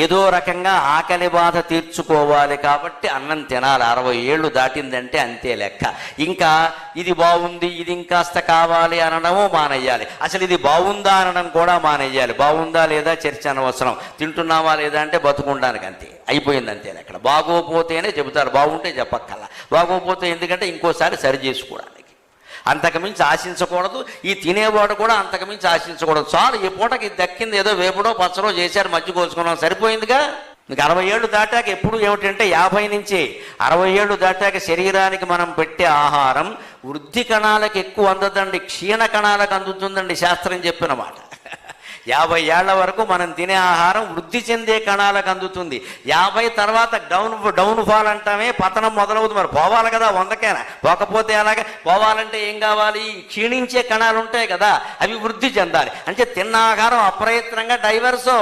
ఏదో రకంగా ఆకలి బాధ తీర్చుకోవాలి కాబట్టి అన్నం తినాలి. 60 ఏళ్ళు దాటిందంటే అంతే లెక్క. ఇంకా ఇది బాగుంది, ఇది ఇంకాస్త కావాలి అనడము మానేయాలి. అసలు ఇది బాగుందా అనడం కూడా మానేయాలి. బాగుందా లేదా చర్చ అనవసరం, తింటున్నావా లేదా అంటే బతుకుండానికి అంతే, అయిపోయింది అంతే లెక్క. బాగోపోతేనే చెబుతారు, బాగుంటే చెప్పక్కల్లా. బాగోపోతే ఎందుకంటే ఇంకోసారి సరి చేసుకోవడానికి. అంతకుమించి ఆశించకూడదు. ఈ తినేవాడు కూడా అంతకుమించి ఆశించకూడదు. చాలు, ఈ పూటకి దక్కింది, ఏదో వేపుడో పచ్చడో చేశారు, మధ్య కోసుకున్నాం, సరిపోయిందిగా. మీకు 60 ఏళ్ళు దాటాక ఎప్పుడు ఏమిటంటే 50 నుంచి 60 ఏళ్ళు దాటాక శరీరానికి మనం పెట్టే ఆహారం వృద్ధి కణాలకు ఎక్కువ అందదండి, క్షీణ కణాలకు అందుతుందండి శాస్త్రం చెప్పిన మాట. 50 ఏళ్ల వరకు మనం తినే ఆహారం వృద్ధి చెందే కణాలకు అందుతుంది. 50 తర్వాత డౌన్ ఫాల్ అంటామే, పతనం మొదలవుతుంది. మరి పోవాలి కదా 100కైనా, పోకపోతే అలాగే. పోవాలంటే ఏం కావాలి? క్షీణించే కణాలు ఉంటాయి కదా, అవి వృద్ధి చెందాలి. అంటే తిన్న ఆహారం అప్రయత్నంగా డైవర్సో